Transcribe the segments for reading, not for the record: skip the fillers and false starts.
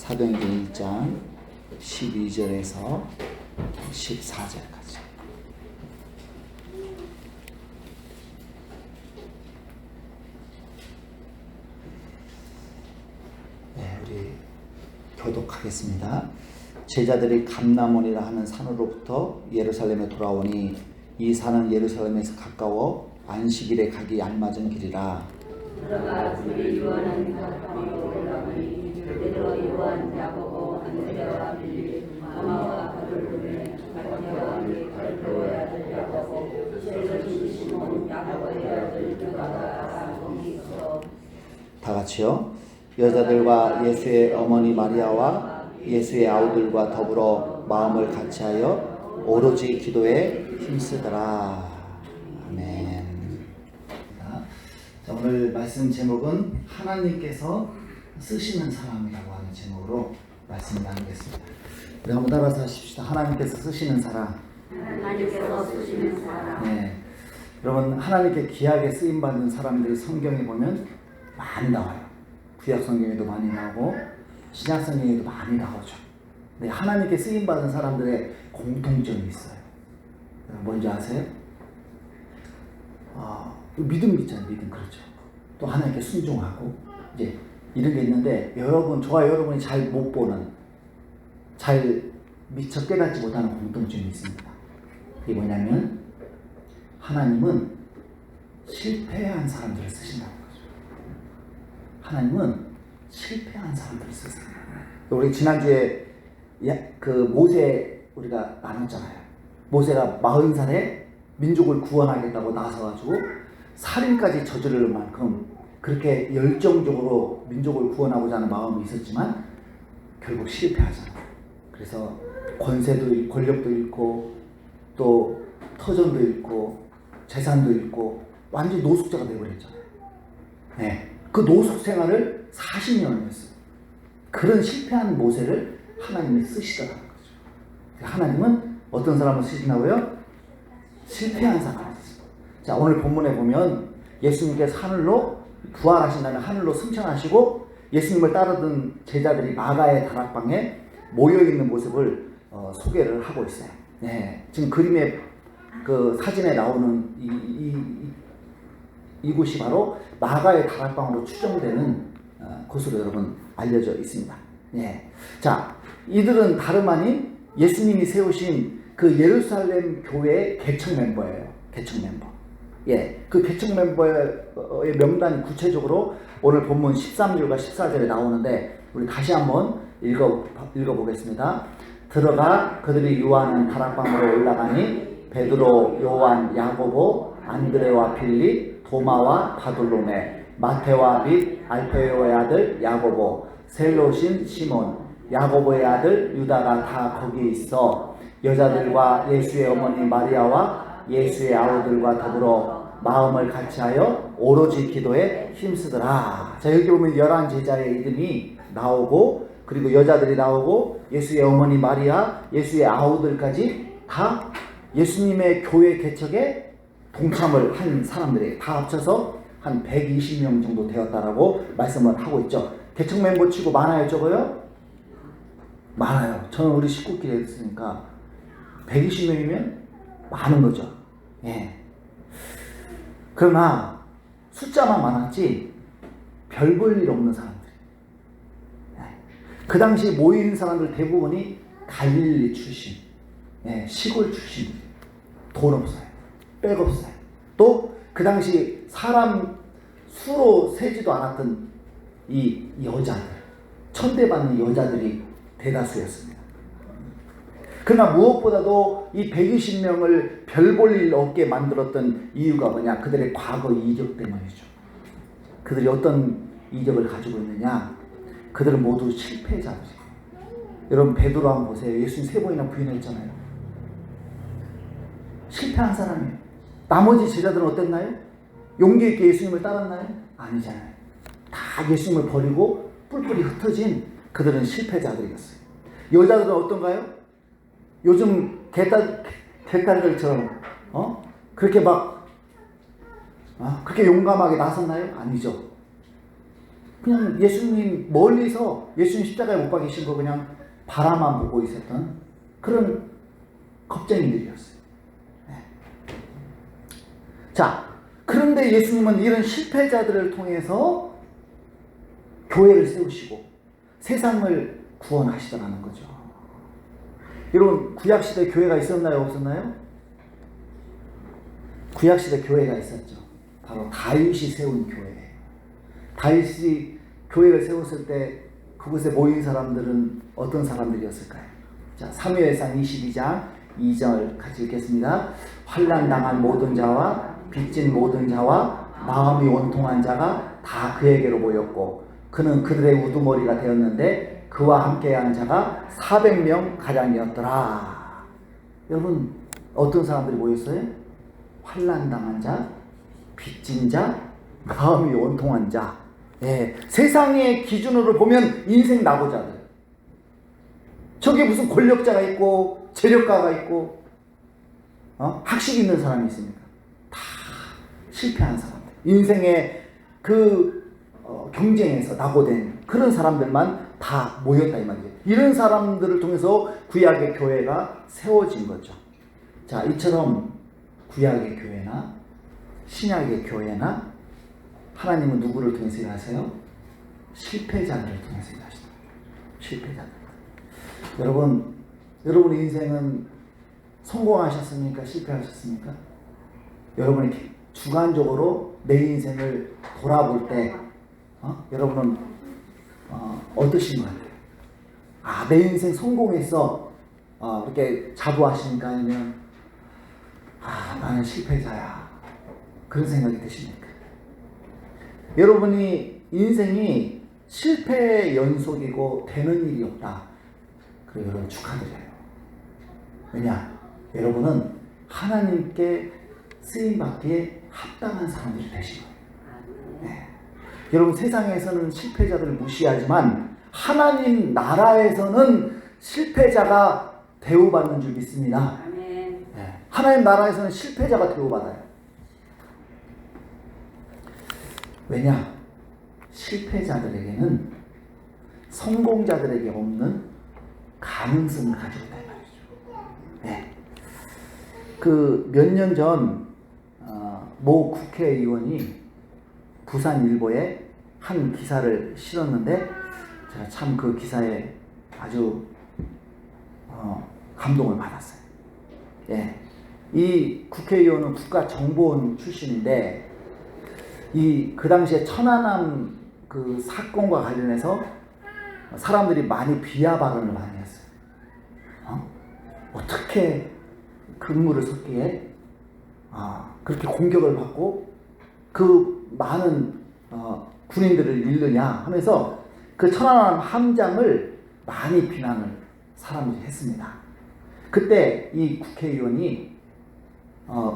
사도행전 1장 12절에서 14절까지. 네, 우리 교독하겠습니다. 제자들이 감람원이라 하는 산으로부터 예루살렘에 돌아오니 이 산은 예루살렘에서 가까워 안식일에 가기 알맞은 길이라. 들어가 주를 유언한 가까이로 올라가니 베드로 요한 야고보 안드레와 빌립 도마와 바돌로메 마테와 및 알페오의 아들 야고보 셀로시 시몬 야고보의 아들 유다가 거기 있어. 다 같이요. 여자들과 예수의 어머니 마리아와 예수의 아우들과 더불어 마음을 같이하여 오로지 기도에 힘쓰더라. 아멘. 자, 오늘 말씀 제목은 하나님께서 쓰시는 사람이라고 하는 제목으로 말씀을 나누겠습니다. 우리 한번 따라서 하십시다. 하나님께서 쓰시는 사람. 하나님께서 쓰시는 사람. 네. 여러분, 하나님께 귀하게 쓰임받는 사람들이 성경에 보면 많이 나와요. 구약 성경에도 많이 나오고 신약 성경에도 많이 나오죠. 네, 하나님께 쓰임받은 사람들의 공통점이 있어요. 뭔지 아세요? 믿음 있잖아요. 믿음. 그렇죠. 또 하나님께 순종하고 이제 이런 게 있는데, 여러분, 저와 여러분이 잘 못 보는, 잘 미처 깨닫지 못하는 공통점이 있습니다. 그게 뭐냐면 하나님은 실패한 사람들을 쓰신다는 거죠. 하나님은 실패한 사람들을 쓰세요. 우리 지난주에 그 모세 우리가 나눴잖아요. 모세가 40살에 민족을 구원하겠다고 나서가지고 살인까지 저지를 만큼 그렇게 열정적으로 민족을 구원하고자 하는 마음이 있었지만 결국 실패하잖아요. 그래서 권세도, 권력도 잃고 또 터전도 잃고 재산도 잃고 완전히 노숙자가 되어버렸잖아요. 네, 그 노숙 생활을 40년을 했어요. 그런 실패한 모세를 하나님이 쓰시더라는 거죠. 하나님은 어떤 사람을 쓰시나고요? 실패한 사람을 쓰세요. 자, 오늘 본문에 보면 예수님께서 하늘로 부활하신 다음에 하늘로 승천하시고 예수님을 따르던 제자들이 마가의 다락방에 모여있는 모습을 소개를 하고 있어요. 네, 지금 그림의 그 사진에 나오는 이곳이 바로 마가의 다락방으로 추정되는 곳으로 여러분 알려져 있습니다. 네. 자, 이들은 다름 아닌 예수님이 세우신 그 예루살렘 교회의 개척 멤버예요. 개척 멤버. 예, 그 개척 멤버의 명단이 구체적으로 오늘 본문 13절과 14절에 나오는데 우리 다시 한번 읽어보겠습니다. 들어가 그들이 유하는 다락방으로 올라가니 베드로, 요한, 야고보, 안드레와 빌립, 도마와 바돌로메, 마테와 및 알페오의 아들 야고보, 셀로신 시몬, 야고보의 아들 유다가 다 거기에 있어. 여자들과 예수의 어머니 마리아와 예수의 아우들과 더불어 마음을 같이하여 오로지 기도에 힘쓰더라. 자, 여기 보면 11 제자의 이름이 나오고, 그리고 여자들이 나오고, 예수의 어머니 마리아, 예수의 아우들까지 다 예수님의 교회 개척에 동참을 한 사람들이 다 합쳐서 한 120명 정도 되었다라고 말씀을 하고 있죠. 개척 멤버 치고 많아요, 적어요? 많아요. 저는 우리 식구끼리 했으니까 120명이면 많은 거죠. 예. 그러나 숫자만 많았지 별 볼 일 없는 사람들. 예. 그 당시 모인 사람들 대부분이 갈릴리 출신, 예, 시골 출신, 돈 없어요. 백 없어요. 또 그 당시 사람 수로 세지도 않았던 이 여자들, 천대받는 여자들이 대다수였습니다. 그러나 무엇보다도 이 120명을 별 볼 일 없게 만들었던 이유가 뭐냐? 그들의 과거 이적 때문이죠. 그들이 어떤 이적을 가지고 있느냐? 그들은 모두 실패자들이에요. 여러분, 베드로 한번 보세요. 예수님 3번이나 부인했잖아요. 실패한 사람이에요. 나머지 제자들은 어땠나요? 용기 있게 예수님을 따랐나요? 아니잖아요. 다 예수님을 버리고 뿔뿔이 흩어진 그들은 실패자들이었어요. 여자들은 어떤가요? 요즘 개딸들처럼 그렇게 막 그렇게 용감하게 나섰나요? 아니죠. 그냥 예수님 멀리서 예수님 십자가에 못 박히신 거 그냥 바라만 보고 있었던 그런 겁쟁이들이었어요. 네. 자, 그런데 예수님은 이런 실패자들을 통해서 교회를 세우시고 세상을 구원하시더라는 거죠. 여러분, 구약시대 교회가 있었나요? 없었나요? 구약시대 교회가 있었죠. 바로 다윗이 세운 교회. 다윗이 교회를 세웠을 때 그곳에 모인 사람들은 어떤 사람들이었을까요? 자, 사무엘상 22장 2절 같이 읽겠습니다. 환난당한 모든 자와 빚진 모든 자와 마음이 원통한 자가 다 그에게로 모였고 그는 그들의 우두머리가 되었는데 그와 함께한 자가 400명 가량이었더라. 여러분, 어떤 사람들이 모였어요? 환난당한 자, 빚진 자, 마음이 원통한 자. 예, 세상의 기준으로 보면 인생 낙오자들. 저게 무슨 권력자가 있고 재력가가 있고 학식 있는 사람이 있습니까? 다 실패한 사람들. 인생의 그 경쟁에서 낙오된 그런 사람들만 다 모였다 이 말이죠. 이런 사람들을 통해서 구약의 교회가 세워진 거죠. 자, 이처럼 구약의 교회나 신약의 교회나 하나님은 누구를 통해서 일하세요? 실패자들을 통해서 일하시다. 실패자들. 여러분의 인생은 성공하셨습니까? 실패하셨습니까? 여러분이 주관적으로 내 인생을 돌아볼 때 여러분은 어떠신 것 같아요? 아, 내 인생 성공했어. 이렇게 자부하시니까 아니면 나는 실패자야. 그런 생각이 드십니까? 여러분이 인생이 실패의 연속이고 되는 일이 없다. 그리고 여러분 축하드려요. 왜냐? 여러분은 하나님께 쓰임받기에 합당한 사람들이 되신 거예요. 네. 여러분, 세상에서는 실패자들을 무시하지만 하나님 나라에서는 실패자가 대우받는 줄 믿습니다. 네. 하나님 나라에서는 실패자가 대우받아요. 왜냐? 실패자들에게는 성공자들에게 없는 가능성을 가지고 있다 말이죠. 네. 그 몇 년 전 모 국회의원이 부산일보에 한 기사를 실었는데 제가 참 그 기사에 아주 감동을 받았어요. 예. 이 국회의원은 국가정보원 출신인데 그 당시에 천안함 그 사건과 관련해서 사람들이 많이 비하 발언을 많이 했어요. 어떻게 근무를 섰기에 그렇게 공격을 받고 그 많은 군인들을 잃느냐 하면서 그 천안함 함장을 많이 비난을 사람들이 했습니다. 그때 이 국회의원이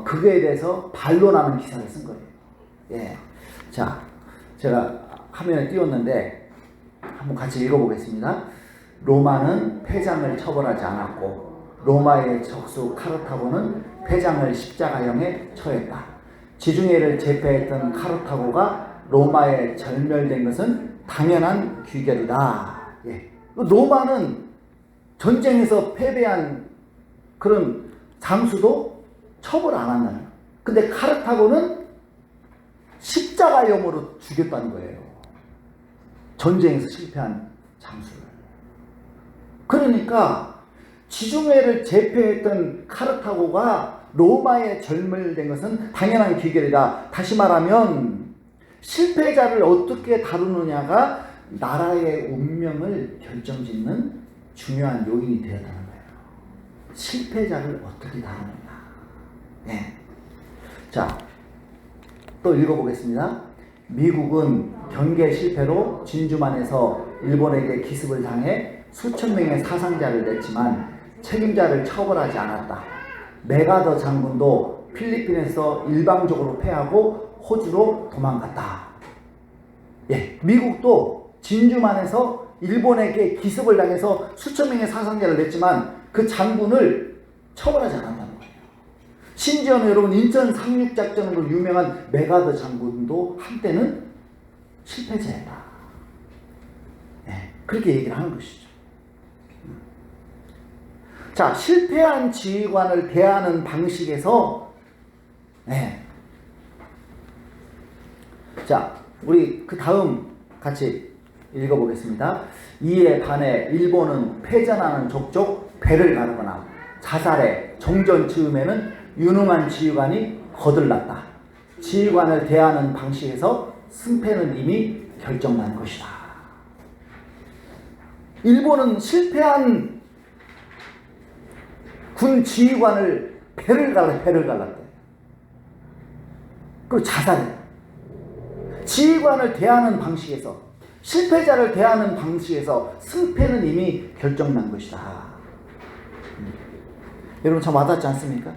그거에 대해서 반론하는 기사를 쓴 거예요. 예. 자, 제가 화면에 띄웠는데 한번 같이 읽어보겠습니다. 로마는 패장을 처벌하지 않았고 로마의 적수 카르타고는 패장을 십자가형에 처했다. 지중해를 제패했던 카르타고가 로마에 절멸된 것은 당연한 귀결이다. 예. 로마는 전쟁에서 패배한 그런 장수도 처벌 안 한다는. 근데 카르타고는 십자가형으로 죽였다는 거예요. 전쟁에서 실패한 장수를. 그러니까 지중해를 제패했던 카르타고가 로마에 절멸된 것은 당연한 귀결이다. 다시 말하면 실패자를 어떻게 다루느냐가 나라의 운명을 결정짓는 중요한 요인이 되었다는 거예요. 실패자를 어떻게 다루느냐. 네. 자, 또 읽어보겠습니다. 미국은 경계 실패로 진주만에서 일본에게 기습을 당해 수천 명의 사상자를 냈지만 책임자를 처벌하지 않았다. 메가더 장군도 필리핀에서 일방적으로 패하고 호주로 도망갔다. 예, 미국도 진주만에서 일본에게 기습을 당해서 수천 명의 사상자를 냈지만 그 장군을 처벌하지 않았다는 거예요. 심지어는 여러분 인천 상륙작전으로 유명한 메가더 장군도 한때는 실패자였다. 그렇게 얘기를 하는 것이죠. 자, 실패한 지휘관을 대하는 방식에서 자, 우리 그 다음 같이 읽어보겠습니다. 이에 반해 일본은 패전하는 족족 배를 가르거나 자살해 정전 즈음에는 유능한 지휘관이 거들났다. 지휘관을 대하는 방식에서 승패는 이미 결정난 것이다. 일본은 실패한 군 지휘관을 배를 갈랐대. 그리고 자살해. 지휘관을 대하는 방식에서, 실패자를 대하는 방식에서 승패는 이미 결정난 것이다. 여러분 참 와닿지 않습니까?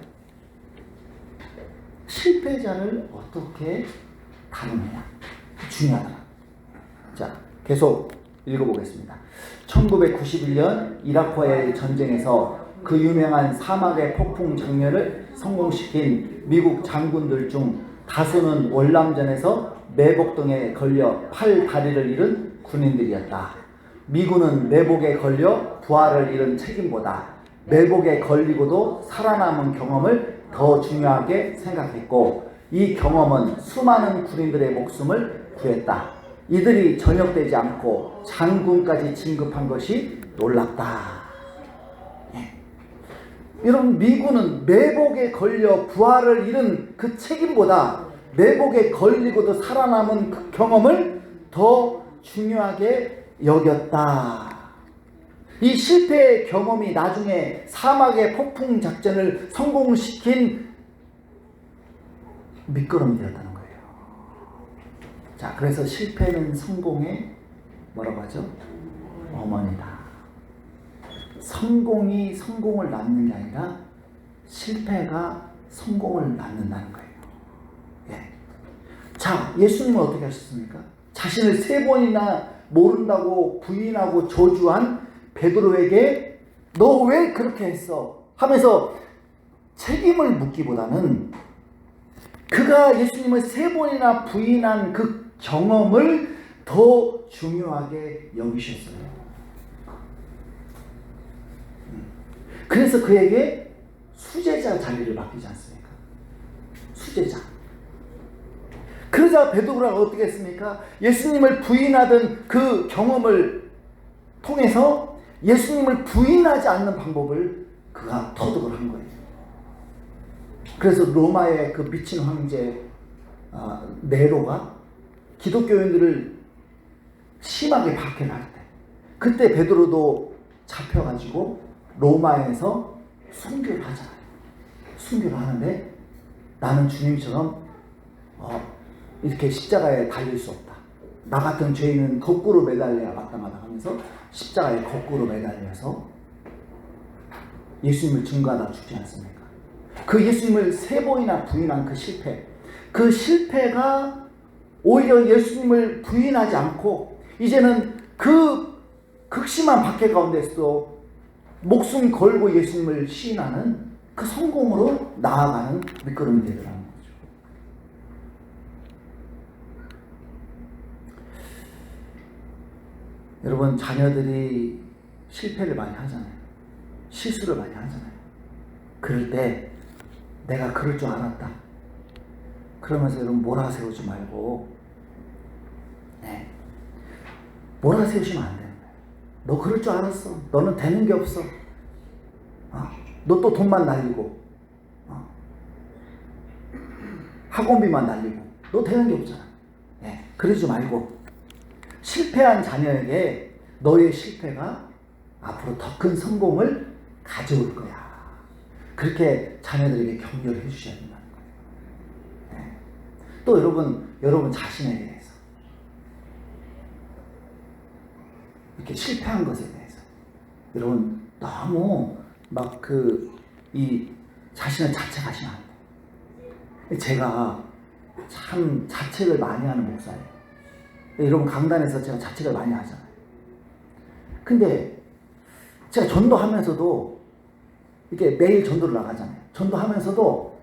실패자를 어떻게 다루느냐 중요하다. 자, 계속 읽어보겠습니다. 1991년 이라크와의 전쟁에서 그 유명한 사막의 폭풍 장렬을 성공시킨 미국 장군들 중 다수는 월남전에서 매복등에 걸려 팔 다리를 잃은 군인들이었다. 미군은 매복에 걸려 부하를 잃은 책임보다 매복에 걸리고도 살아남은 경험을 더 중요하게 생각했고, 이 경험은 수많은 군인들의 목숨을 구했다. 이들이 전역되지 않고 장군까지 진급한 것이 놀랍다. 여러분, 미군은 매복에 걸려 부하를 잃은 그 책임보다 매복에 걸리고도 살아남은 그 경험을 더 중요하게 여겼다. 이 실패의 경험이 나중에 사막의 폭풍 작전을 성공시킨 밑거름이 되었다는 거예요. 자, 그래서 실패는 성공의 뭐라고 하죠? 어머니다. 성공이 성공을 낳는 게 아니라 실패가 성공을 낳는다는 거예요. 자, 예수님은 어떻게 하셨습니까? 자신을 3번이나 모른다고 부인하고 저주한 베드로에게 너 왜 그렇게 했어? 하면서 책임을 묻기보다는 그가 예수님을 3번이나 부인한 그 경험을 더 중요하게 여기셨어요. 그래서 그에게 수제자 자리를 맡기지 않습니까? 수제자. 그러자 베드로가 어떻게 했습니까? 예수님을 부인하던 그 경험을 통해서 예수님을 부인하지 않는 방법을 그가 터득을 한 거예요. 그래서 로마의 그 미친 황제 네로가 기독교인들을 심하게 박해할 때, 그때 베드로도 잡혀가지고 로마에서 순교를 하잖아요. 순교를 하는데 나는 주님처럼 이렇게 십자가에 달릴 수 없다. 나 같은 죄인은 거꾸로 매달려야 마땅하다 하면서 십자가에 거꾸로 매달려서 예수님을 증거하다 죽지 않습니까? 그 예수님을 3번이나 부인한 그 실패, 그 실패가 오히려 예수님을 부인하지 않고 이제는 그 극심한 박해 가운데서도 목숨 걸고 예수님을 시인하는 그 성공으로 나아가는 밑거름이 되더라는 거죠. 여러분, 자녀들이 실패를 많이 하잖아요. 실수를 많이 하잖아요. 그럴 때 내가 그럴 줄 알았다. 그러면서 여러분 몰아세우지 말고 몰아세우시면 안 돼요. 너 그럴 줄 알았어. 너는 되는 게 없어. 너 또 돈만 날리고 학원비만 날리고 너 되는 게 없잖아. 그러지 말고 실패한 자녀에게 너의 실패가 앞으로 더 큰 성공을 가져올 거야. 그렇게 자녀들에게 격려를 해주셔야 된다는 거예요. 또 여러분 자신에 대해서 이렇게 실패한 것에 대해서 여러분 너무 막 이 자신을 자책하시면 안 돼요. 제가 참 자책을 많이 하는 목사예요. 여러분 강단에서 제가 자책을 많이 하잖아요. 근데 제가 전도하면서도 이렇게 매일 전도를 나가잖아요. 전도하면서도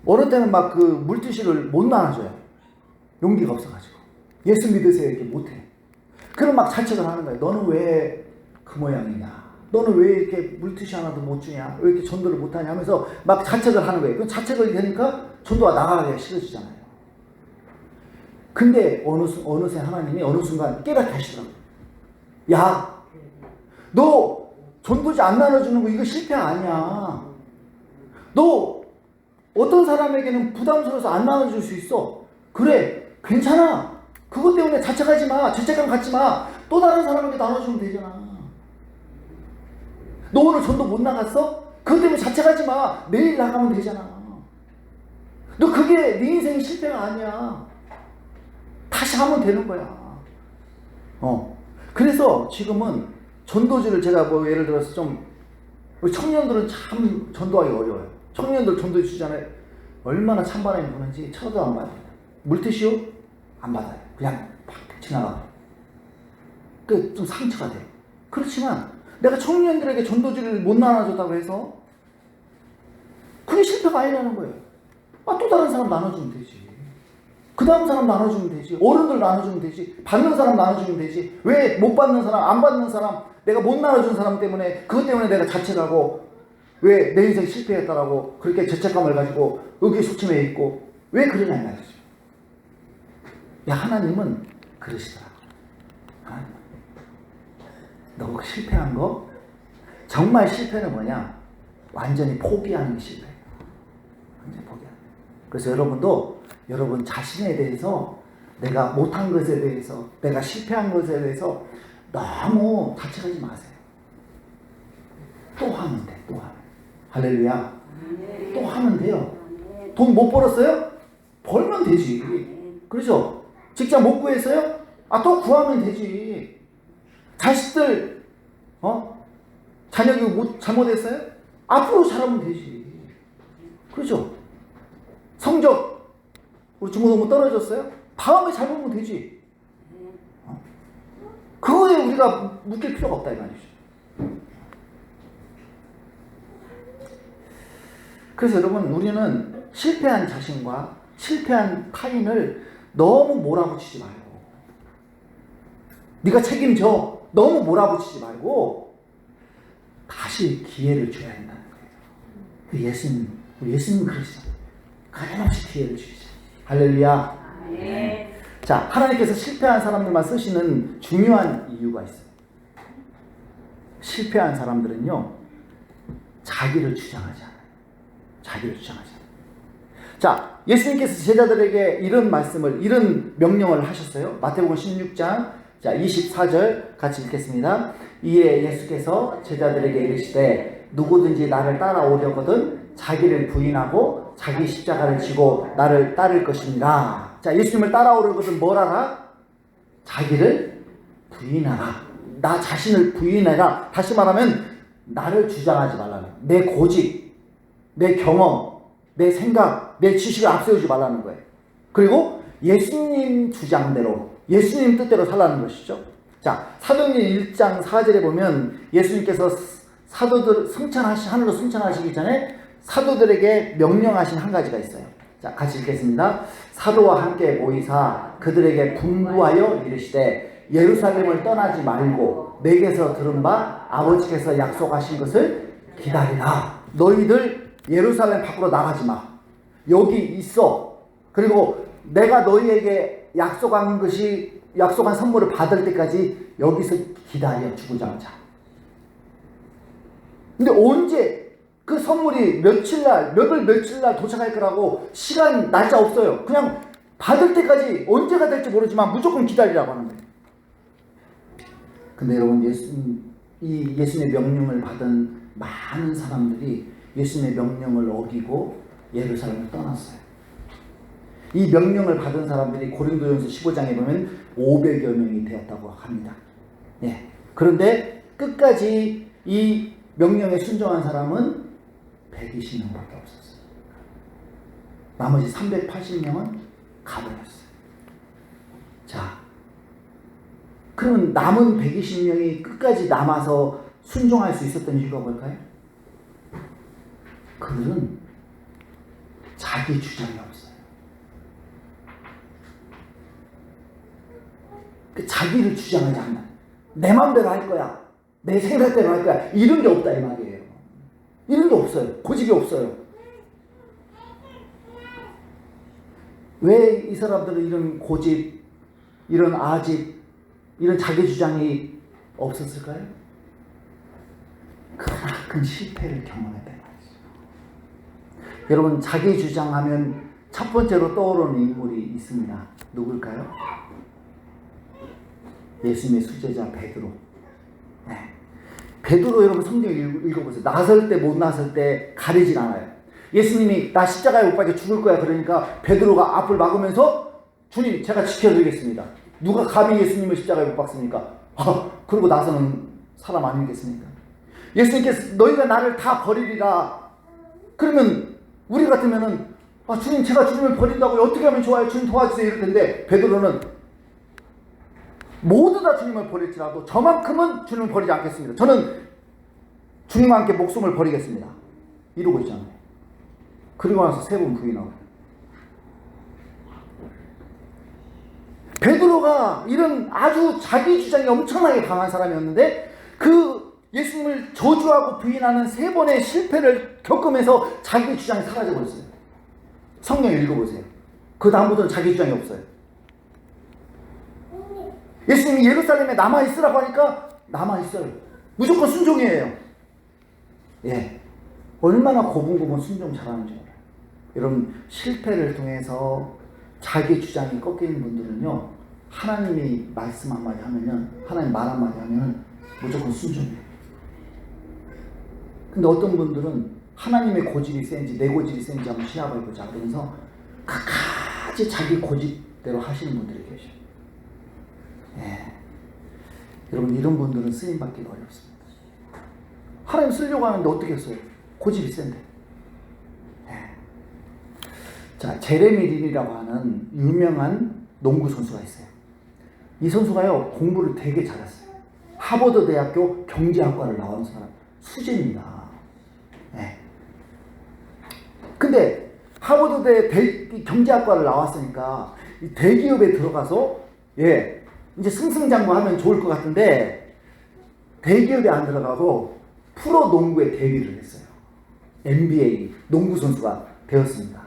어느 때는 막 그 물티슈를 못 나눠줘요. 용기가 없어가지고. 예수 믿으세요 이렇게 못해. 그럼 막 자책을 하는 거예요. 너는 왜 그 모양이냐? 너는 왜 이렇게 물티슈 하나도 못 주냐? 왜 이렇게 전도를 못하냐? 하면서 막 자책을 하는 거예요. 그럼 자책을 되니까 전도가 나가기가 싫어지잖아요. 근데 어느새 하나님이 어느 순간 깨닫게 하시더라고요. 야, 너 전도지 안 나눠주는 거 이거 실패 아니야. 너 어떤 사람에게는 부담스러워서 안 나눠줄 수 있어. 그래, 괜찮아. 그것 때문에 자책하지 마. 죄책감 갖지 마. 또 다른 사람에게 나눠주면 되잖아. 너 오늘 전도 못 나갔어? 그것 때문에 자책하지 마. 내일 나가면 되잖아. 너 그게 네 인생의 실패가 아니야. 다시 하면 되는 거야. 그래서 지금은 전도지를 제가 뭐 예를 들어서 좀 청년들은 참 전도하기 어려워요. 청년들 전도 주잖아요. 얼마나 찬바람이 부는지 쳐도 안 받아요. 물티슈 안 받아요. 그냥 팍 지나가요. 그 좀 상처가 돼요. 그렇지만 내가 청년들에게 전도지를 못 나눠줬다고 해서 그게 실패가 아니라는 거예요. 또 다른 사람 나눠주면 되지. 그 다음 사람 나눠주면 되지. 어른들 나눠주면 되지. 받는 사람 나눠주면 되지. 왜 못 받는 사람, 안 받는 사람, 내가 못 나눠준 사람 때문에, 그것 때문에 내가 자책하고, 왜 내 인생 실패했다라고 그렇게 죄책감을 가지고 의기소침해 있고, 왜 그러냐 이 말이죠. 야, 하나님은 그러시더라고. 하나님은. 너 실패한 거? 정말 실패는 뭐냐? 완전히 포기하는 게 실패예요. 완전히 포기하는. 그래서 여러분도 여러분 자신에 대해서 내가 못한 것에 대해서 내가 실패한 것에 대해서 너무 자책하지 마세요. 또 하면 돼. 또 하면. 할렐루야. 또 하면 돼요. 돈 못 벌었어요? 벌면 되지. 그렇죠? 직장 못 구했어요? 또 구하면 되지. 자식들 자녀 교육 잘못했어요? 앞으로 잘하면 되지. 그렇죠? 성적 우리 중고등부 떨어졌어요? 다음에 잘 보면 되지. 그거에 우리가 묶일 필요가 없다 이 말이죠. 그래서 여러분, 우리는 실패한 자신과 실패한 타인을 너무 몰아붙이지 말고, 네가 책임져 너무 몰아붙이지 말고 다시 기회를 줘야 한다는 거예요. 우리 예수님 그러시죠. 가감없이 기회를 주시죠. 할렐루야. 네. 자, 하나님께서 실패한 사람들만 쓰시는 중요한 이유가 있어요. 실패한 사람들은요, 자기를 주장하지 않아요. 자기를 주장하지 않아요. 자, 예수님께서 제자들에게 이런 말씀을, 이런 명령을 하셨어요. 마태복음 16장 24절 같이 읽겠습니다. 이에 예수께서 제자들에게 이르시되 누구든지 나를 따라오려거든 자기를 부인하고 자기 십자가를 지고 나를 따를 것입니다. 자, 예수님을 따라오려거든 뭘 하라? 자기를 부인하라. 나 자신을 부인해라. 다시 말하면 나를 주장하지 말라는 거예요. 내 고집, 내 경험, 내 생각, 내 지식을 앞세우지 말라는 거예요. 그리고 예수님 주장대로, 예수님 뜻대로 살라는 것이죠. 자, 사도행전 1장 4절에 보면 예수님께서 사도들 하늘로 승천하시기 전에 사도들에게 명령하신 한 가지가 있어요. 자, 같이 읽겠습니다. 사도와 함께 모이사 그들에게 분부하여 이르시되 예루살렘을 떠나지 말고 내게서 들은 바 아버지께서 약속하신 것을 기다리라. 너희들 예루살렘 밖으로 나가지 마. 여기 있어. 그리고 내가 너희에게 약속한 선물을 받을 때까지 여기서 기다려 주고자. 근데 언제 그 선물이 며칠날 도착할 거라고 시간 날짜 없어요. 그냥 받을 때까지 언제가 될지 모르지만 무조건 기다리라고 하는 거예요. 근데 여러분, 예수님의 명령을 받은 많은 사람들이 예수님의 명령을 어기고 예루살렘을 떠났어요. 이 명령을 받은 사람들이 고린도전서 15장에 보면 500여 명이 되었다고 합니다. 예. 그런데 끝까지 이 명령에 순종한 사람은 120명밖에 없었어요. 나머지 380명은 가버렸어요. 자, 그러면 남은 120명이 끝까지 남아서 순종할 수 있었던 이유가 뭘까요? 그들은 자기 주장이 없어요. 그 자기를 주장하지 않는, 내 마음대로 할 거야, 내 생각대로 할 거야, 이런 게 없다 이 말이에요. 이런 게 없어요. 고집이 없어요. 왜 이 사람들은 이런 고집, 이런 아집, 이런 자기 주장이 없었을까요? 큰 실패를 경험했단 말이죠. 여러분, 자기 주장하면 첫 번째로 떠오르는 인물이 있습니다. 누굴까요? 예수님의 수제자 베드로. 네. 베드로 여러분 성경 읽어보세요. 나설 때 못 나설 때 가리질 않아요. 예수님이 나 십자가에 못 박혀 죽을 거야 그러니까 베드로가 앞을 막으면서 주님 제가 지켜드리겠습니다. 누가 감히 예수님을 십자가에 못 박습니까? 그러고 나서는 사람 아니겠습니까? 예수님께서 너희가 나를 다 버리리라. 그러면 우리 같으면은 주님 제가 주님을 버린다고요? 어떻게 하면 좋아요? 주님 도와주세요 이럴 텐데 베드로는 모두 다 주님을 버릴지라도 저만큼은 주님을 버리지 않겠습니다. 저는 주님과 함께 목숨을 버리겠습니다. 이러고 있잖아요. 그리고 나서 3번 부인하고. 베드로가 이런 아주 자기 주장이 엄청나게 강한 사람이었는데 그 예수님을 저주하고 부인하는 3번의 실패를 겪으면서 자기 주장이 사라져버렸어요. 성경 읽어보세요. 그 다음부터는 자기 주장이 없어요. 예수님이 예루살렘에 남아있으라고 하니까 남아있어요. 무조건 순종이에요. 예. 얼마나 고분고분 순종 잘하는지 몰라요. 여러분, 실패를 통해서 자기 주장이 꺾이는 분들은요, 하나님이 말씀 한마디 하면은, 하나님 말 한마디 하면은 무조건 순종해요. 근데 어떤 분들은 하나님의 고집이 센지 내 고집이 센지 한번 시합해보자 그러면서 끝까지 자기 고집대로 하시는 분들이 계셔요. 예. 여러분, 이런 분들은 쓰임받기가 어렵습니다. 하나님 쓰려고 하는데 어떻게 써요? 고집이 센데. 예. 자, 제레미 린이라고 하는 유명한 농구 선수가 있어요. 이 선수가요, 공부를 되게 잘했어요. 하버드 대학교 경제학과를 나온 사람, 수재입니다. 예. 근데 하버드 경제학과를 나왔으니까 이 대기업에 들어가서 예, 이제 승승장구하면 좋을 것 같은데 대기업에 안 들어가고 프로 농구에 데뷔를 했어요. NBA 농구 선수가 되었습니다.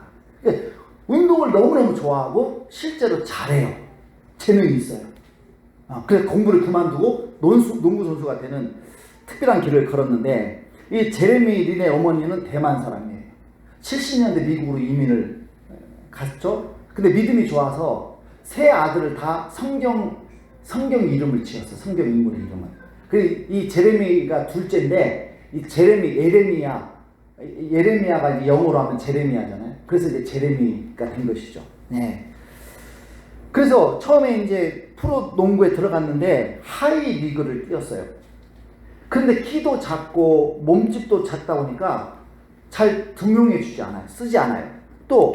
운동을 너무너무 좋아하고 실제로 잘해요. 재능이 있어요. 그래서 공부를 그만두고 농구 선수가 되는 특별한 길을 걸었는데 이 제레미 린의 어머니는 대만 사람이에요. 70년대 미국으로 이민을 갔죠. 근데 믿음이 좋아서 세 아들을 다 성경 이름을 지었어. 성경 인물의 이름을. 그리고 이 제레미가 둘째인데 이 예레미야가 이제 영어로 하면 제레미야잖아요. 그래서 이제 제레미가 된 것이죠. 네. 그래서 처음에 이제 프로 농구에 들어갔는데 하이 리그를 뛰었어요. 그런데 키도 작고 몸집도 작다 보니까 잘 등용해 주지 않아요. 쓰지 않아요. 또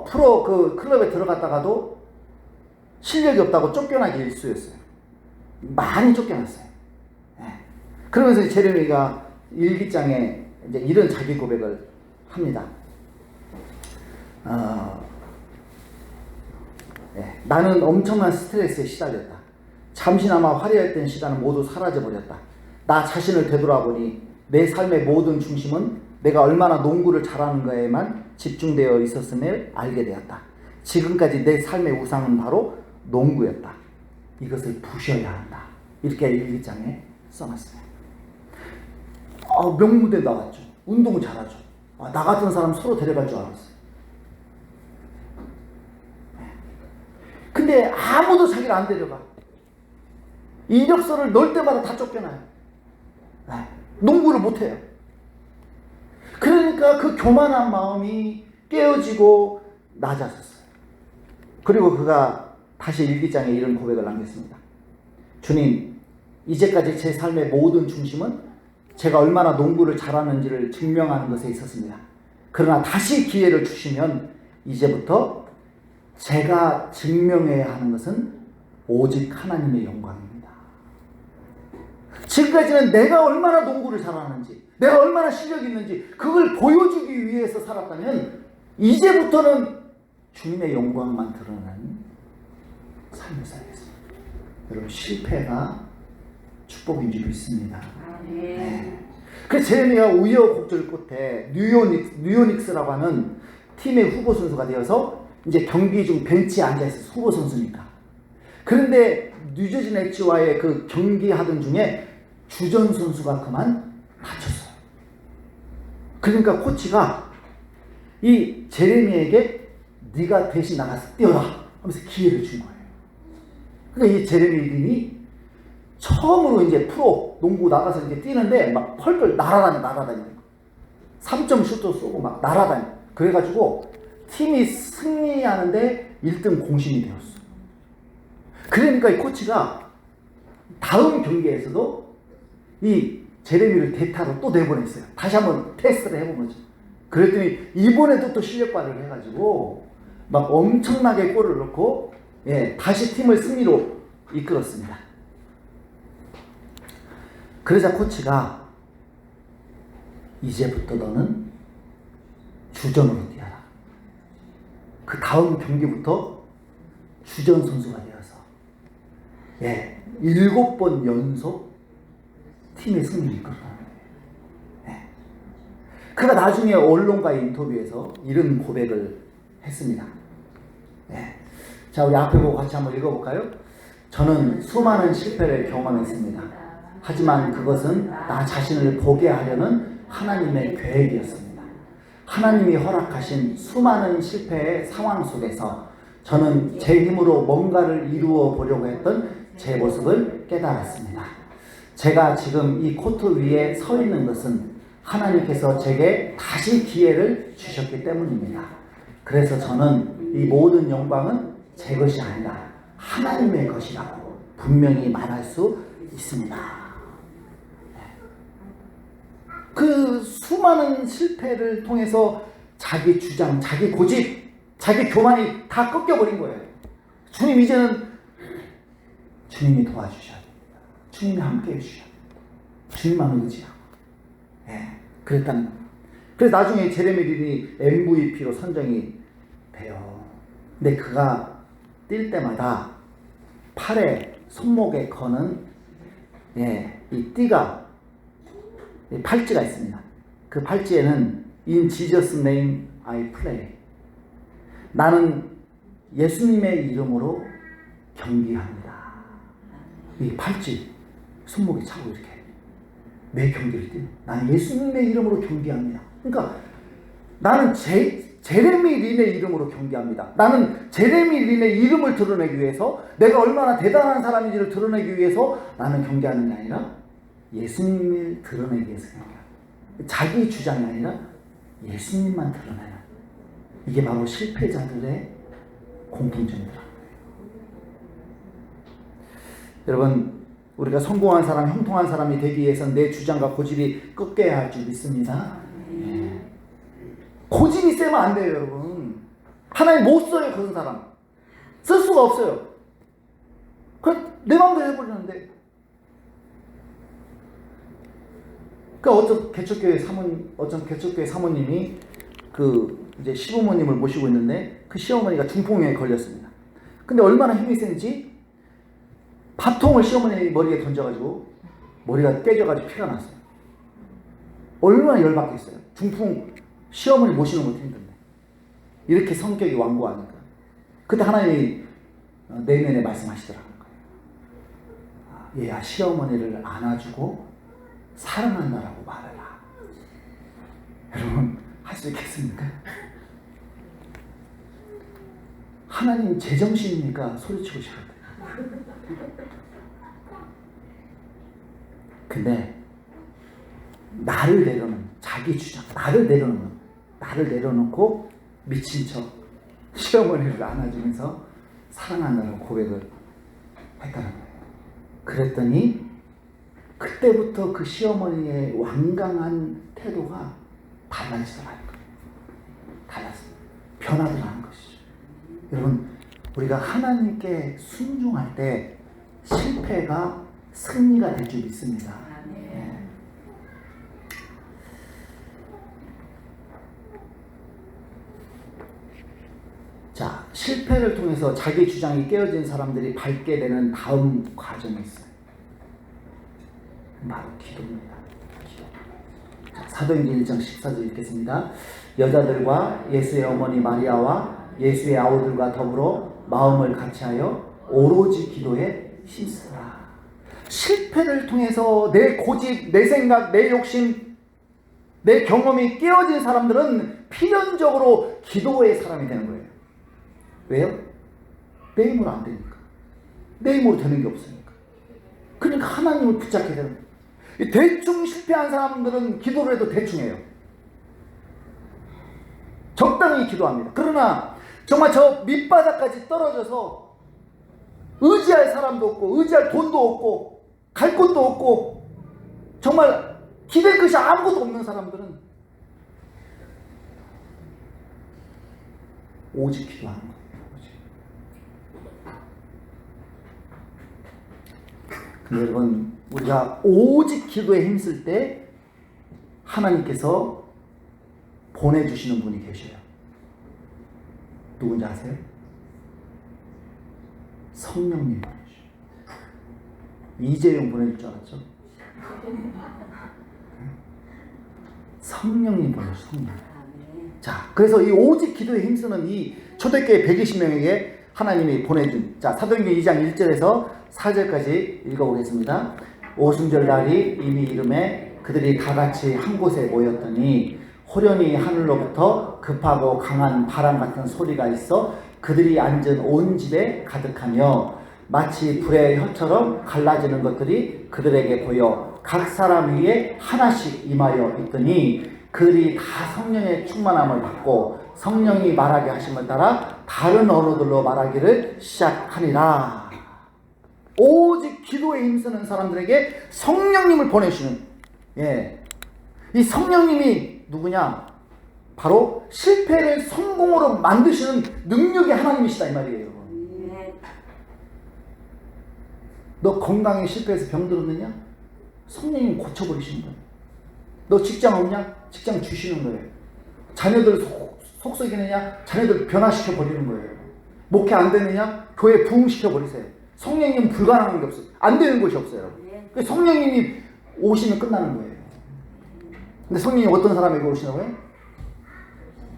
프로 그 클럽에 들어갔다가도 실력이 없다고 쫓겨나기 일쑤였어요. 많이 쫓겨났어요. 네. 그러면서 제레미가 일기장에 이제 이런 자기 고백을 합니다. 네. 나는 엄청난 스트레스에 시달렸다. 잠시나마 화려했던 시간은 모두 사라져버렸다. 나 자신을 되돌아보니 내 삶의 모든 중심은 내가 얼마나 농구를 잘하는 거에만 집중되어 있었음을 알게 되었다. 지금까지 내 삶의 우상은 바로 농구였다. 이것을 부셔야 한다. 이렇게 일기장에 써놨어요. 명무대 나왔죠. 운동을 잘하죠. 나 같은 사람 서로 데려갈 줄 알았어요. 근데 아무도 자기를 안 데려가. 이력서를 넣을 때마다 다 쫓겨나요. 농구를 못해요. 그러니까 그 교만한 마음이 깨어지고 낮아졌어요. 그리고 그가 다시 일기장에 이런 고백을 남겼습니다. 주님, 이제까지 제 삶의 모든 중심은 제가 얼마나 농구를 잘하는지를 증명하는 것에 있었습니다. 그러나 다시 기회를 주시면 이제부터 제가 증명해야 하는 것은 오직 하나님의 영광입니다. 지금까지는 내가 얼마나 농구를 잘하는지, 내가 얼마나 실력이 있는지 그걸 보여주기 위해서 살았다면 이제부터는 주님의 영광만 드러나는 삶을 살겠습니다. 여러분 실패가 축복인 줄 믿습니다. 네. 그래서 제레미야가 우여곡절 끝에 뉴요닉스라고 하는 팀의 후보 선수가 되어서 이제 경기 중 벤치에 앉아있어서 후보 선수니까. 그런데 뉴저지 넷츠와의 그 경기하던 중에 주전 선수가 그만 다쳤어요. 그러니까 코치가 이 제레미야에게 네가 대신 나가서 뛰어라 하면서 기회를 준 거예요. 그러니까 이 제레미야이 처음으로 이제 프로 농구 나가서 이제 뛰는데 막 펄펄 날아다니는 거. 3점 슛도 쏘고 막 날아다니. 그래가지고 팀이 승리하는데 1등 공신이 되었어. 그러니까 이 코치가 다음 경기에서도 이 제레미를 대타로 또 내보냈어요. 다시 한번 테스트를 해본 거죠. 그랬더니 이번에도 또 실력 발휘를 해가지고 막 엄청나게 골을 넣고 다시 팀을 승리로 이끌었습니다. 그러자 코치가 이제부터 너는 주전으로 뛰어라. 그 다음 경기부터 주전 선수가 되어서 7번 연속 팀의 승리를 이끌었다는 거예요. 그가 나중에 언론과의 인터뷰에서 이런 고백을 했습니다. 자, 우리 앞에 보고 같이 한번 읽어볼까요? 저는 수많은 실패를 경험했습니다. 하지만 그것은 나 자신을 보게 하려는 하나님의 계획이었습니다. 하나님이 허락하신 수많은 실패의 상황 속에서 저는 제 힘으로 뭔가를 이루어 보려고 했던 제 모습을 깨달았습니다. 제가 지금 이 코트 위에 서 있는 것은 하나님께서 제게 다시 기회를 주셨기 때문입니다. 그래서 저는 이 모든 영광은 제 것이 아니라 하나님의 것이라고 분명히 말할 수 있습니다. 그 수많은 실패를 통해서 자기 주장, 자기 고집, 자기 교만이 다 꺾여버린 거예요. 주님, 이제는 주님이 도와주셔야 됩니다. 주님이 함께 해주셔야 됩니다. 주님만 의지하고. 그랬다는 거예요. 그래서 나중에 제레미 린이 MVP로 선정이 돼요. 근데 그가 뛸 때마다 팔에 손목에 거는 이 띠가 팔찌가 있습니다. 그 팔찌에는 In Jesus' name I play. 나는 예수님의 이름으로 경기합니다. 이 팔찌 손목에 차고 이렇게 매 경기를 뛰는. 나는 예수님의 이름으로 경기합니다. 그러니까 나는 제레미 린의 이름으로 경기합니다. 나는 제레미 린의 이름을 드러내기 위해서, 내가 얼마나 대단한 사람인지를 드러내기 위해서 나는 경기하는 게 아니라 예수님을 드러내기 위해서 경기합니다. 자기 주장이 아니라 예수님만 드러내는, 이게 바로 실패자들의 공통점이더라고요. 여러분, 우리가 성공한 사람, 형통한 사람이 되기 위해서는 내 주장과 고집이 꺾여야 할 줄 믿습니다. 고집이 세면 안 돼요, 여러분. 하나님 못 써요, 그런 사람. 쓸 수가 없어요. 내 마음대로 해버리는데. 어떤 개척교회 사모님이 이제 시부모님을 모시고 있는데 그 시어머니가 중풍에 걸렸습니다. 근데 얼마나 힘이 센지 밥통을 시어머니 머리에 던져가지고 머리가 깨져가지고 피가 났어요. 얼마나 열받겠어요. 중풍 시어머니 모시는 것도 힘든데. 이렇게 성격이 완고하니까. 그때 하나님이 내면에 말씀하시더라고요. 얘야, 시어머니를 안아주고 사랑한다라고 말해라. 여러분, 할 수 있겠습니까? 하나님 제정신이니까 소리치고 싶어요. 근데 나를 내려놓은, 자기 주장, 나를 내려놓고 미친 척 시어머니를 안아주면서 사랑한다는 고백을 했다는 거예요. 그랬더니 그때부터 그 시어머니의 완강한 태도가 달라지더라고요. 변화더라는 것이죠. 여러분, 우리가 하나님께 순종할 때 실패가 승리가 될 줄 믿습니다. 자, 실패를 통해서 자기 주장이 깨어진 사람들이 밟게 되는 다음 과정이 있어요. 바로 기도입니다. 기도. 사도행전 1장 14절 읽겠습니다. 여자들과 예수의 어머니 마리아와 예수의 아우들과 더불어 마음을 같이하여 오로지 기도에 힘쓰라. 실패를 통해서 내 고집, 내 생각, 내 욕심, 내 경험이 깨어진 사람들은 필연적으로 기도의 사람이 되는 거예요. 왜요? 내 힘으로 안 되니까. 내 힘으로 되는 게 없으니까. 그러니까 하나님을 붙잡게 되는 거예요. 대충 실패한 사람들은 기도를 해도 대충 해요. 적당히 기도합니다. 그러나 정말 저 밑바닥까지 떨어져서 의지할 사람도 없고 의지할 돈도 없고 갈 곳도 없고 정말 기댈 것이 아무것도 없는 사람들은 오직 기도하는 거예요. 근데 여러분, 우리가 오직 기도에 힘쓸 때 하나님께서 보내주시는 분이 계셔요. 누군지 아세요? 성령님 보내주셔요. 이재용 보내줄 줄 알았죠? 성령님 보내주셔요. 성령. 자, 그래서 이 오직 기도에 힘쓰는 이 초대교회 120명에게 하나님이 보내준, 자, 사도행전 2장 1절에서 4절까지 읽어보겠습니다. 오순절 날이 이미 이름에 그들이 다 같이 한 곳에 모였더니 호련히 하늘로부터 급하고 강한 바람 같은 소리가 있어 그들이 앉은 온 집에 가득하며 마치 불의 혀처럼 갈라지는 것들이 그들에게 보여 각 사람 위에 하나씩 임하여 있더니 그들이 다 성령의 충만함을 받고 성령이 말하게 하심을 따라 다른 언어들로 말하기를 시작하니라. 오직 기도에 힘쓰는 사람들에게 성령님을 보내시는, 예, 이 성령님이 누구냐? 바로 실패를 성공으로 만드시는 능력의 하나님이시다 이 말이에요. 너 건강에 실패해서 병들었느냐? 성령님 고쳐버리시는 거예요. 너 직장 없냐? 직장 주시는 거예요. 자녀들 속썩이느냐? 자녀들 변화시켜 버리는 거예요. 목회 안 되느냐? 교회 부흥시켜 버리세요. 성령님은 불가능한 게 없어요. 안 되는 것이 없어요. 성령님이 오시면 끝나는 거예요. 근데 성령이 어떤 사람에게 오시냐고요?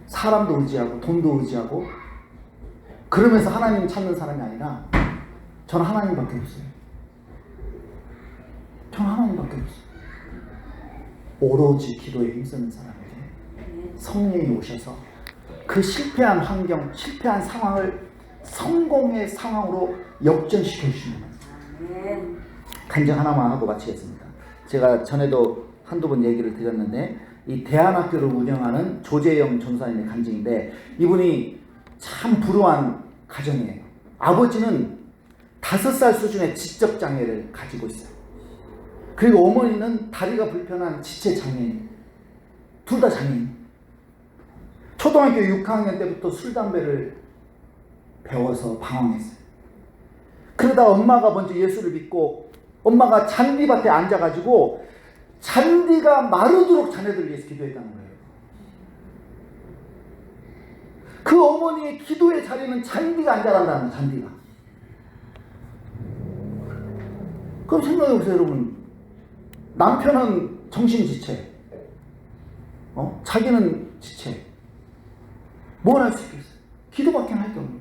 사람도 의지하고 돈도 의지하고 그러면서 하나님 찾는 사람이 아니라 저는 하나님밖에 없어요. 저는 하나님밖에 없어요. 오로지 기도에 힘쓰는 사람에게 성령이 오셔서 그 실패한 환경, 실패한 상황을 성공의 상황으로 역전시켜 주시는 거예요. 간증 하나만 하고 마치겠습니다. 제가 전에도 한두 번 얘기를 드렸는데 이 대안학교를 운영하는 조재영 전사님의 간증인데 이분이 참 불우한 가정이에요. 아버지는 5살 수준의 지적장애를 가지고 있어요. 그리고 어머니는 다리가 불편한 지체장애인. 둘 다 장애인. 초등학교 6학년 때부터 술, 담배를 배워서 방황했어요. 그러다 엄마가 먼저 예수를 믿고 엄마가 잔디밭에 앉아가지고 잔디가 마르도록 자녀들을 위해서 기도했다는 거예요. 그 어머니의 기도의 자리는 잔디가 안 자란다는, 잔디가. 그럼 생각해보세요, 여러분. 남편은 정신지체, 자기는 지체. 뭘 할 수 있겠어요? 기도밖에 할 게 없는.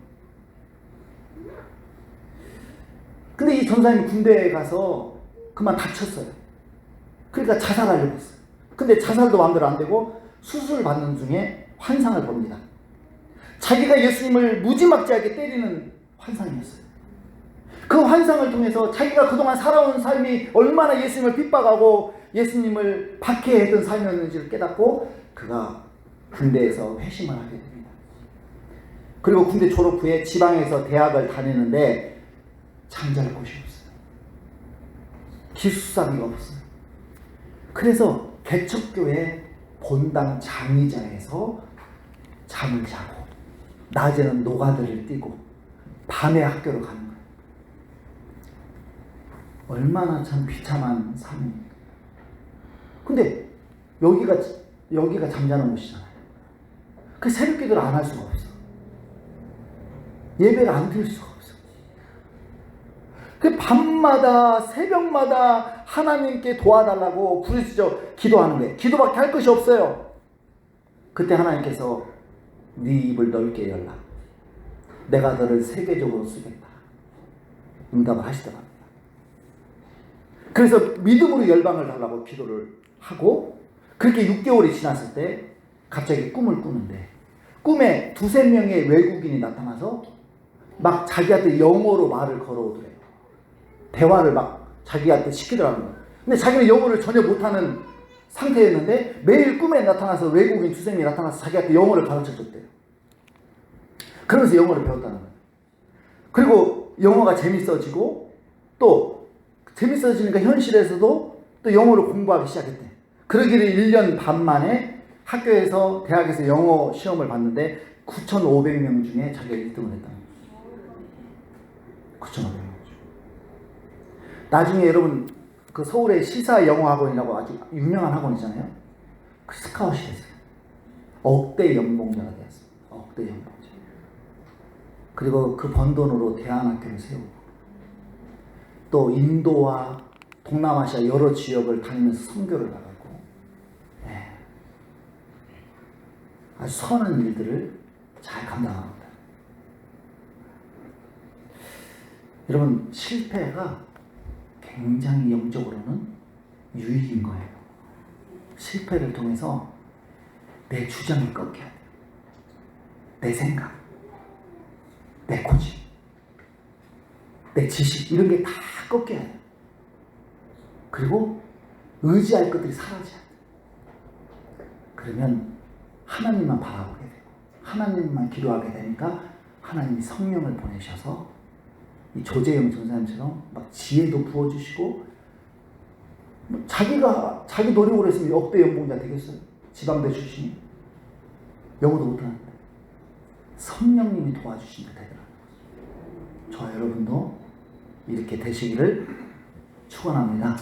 근데 이 전사님이 군대에 가서 그만 다쳤어요. 그러니까 자살하려고 했어요. 근데 자살도 마음대로 안 되고 수술 받는 중에 환상을 봅니다. 자기가 예수님을 무지막지하게 때리는 환상이었어요. 그 환상을 통해서 자기가 그동안 살아온 삶이 얼마나 예수님을 핍박하고 예수님을 박해했던 삶이었는지를 깨닫고 그가 군대에서 회심을 하게 됩니다. 그리고 군대 졸업 후에 지방에서 대학을 다니는데 잠잘 곳이 없어요. 기숙사비가 없어요. 그래서 개척교회 본당 장의자에서 잠을 자고 낮에는 노가다를 뛰고 밤에 학교로 가는 거예요. 얼마나 참 비참한 삶입니까? 근데 여기가 잠자는 곳이잖아요. 그 새벽 기도를 안 할 수가 없어. 예배를 안 드릴 수가 없어. 그 밤마다 새벽마다 하나님께 도와달라고 부르짖어 기도하는 거예요. 기도밖에 할 것이 없어요. 그때 하나님께서 네 입을 넓게 열라. 내가 너를 세계적으로 쓰겠다. 응답을 하시더랍니다. 그래서 믿음으로 열방을 달라고 기도를 하고 그렇게 6개월이 지났을 때 갑자기 꿈을 꾸는데 꿈에 2-3명의 외국인이 나타나서 막 자기한테 영어로 말을 걸어오더래요. 대화를 막 자기한테 시키더라는 거예요. 근데 자기는 영어를 전혀 못하는 상태였는데 매일 꿈에 나타나서 외국인 2-3명이 나타나서 자기한테 영어를 가르쳐줬대요. 그러면서 영어를 배웠다는 거예요. 그리고 영어가 재밌어지고 또 재밌어지니까 현실에서도 또 영어를 공부하기 시작했대요. 그러기를 1년 반 만에 학교에서 대학에서 영어 시험을 봤는데 9,500명 중에 자기가 1등을 했다는 거예요. 9,500명 중. 나중에 여러분 그 서울의 시사 영어 학원이라고 아주 유명한 학원이잖아요. 그 스카웃이 됐어요. 억대 연봉자가 되었어요. 억대 연봉자. 그리고 그 번 돈으로 대안학교를 세우고 또 인도와 동남아시아 여러 지역을 다니면서 선교를 나가고 아주 선한 일들을 잘 감당합니다. 여러분 실패가 굉장히 영적으로는 유익인 거예요. 실패를 통해서 내 주장을 꺾여야 돼요. 내 생각, 내 고집, 내 지식 이런 게 다 꺾여야 돼요. 그리고 의지할 것들이 사라져야 돼요. 그러면 하나님만 바라보게 되고 하나님만 기도하게 되니까 하나님이 성령을 보내셔서 이 조재영 전사님처럼 막 지혜도 부어주시고 자기가 자기 노력으로 했으면 억대 연봉자 되겠어요. 지방대 출신이 영어도 못하는데 성령님이 도와주신다 되더라고요. 저와 여러분도 이렇게 되시기를 축원합니다.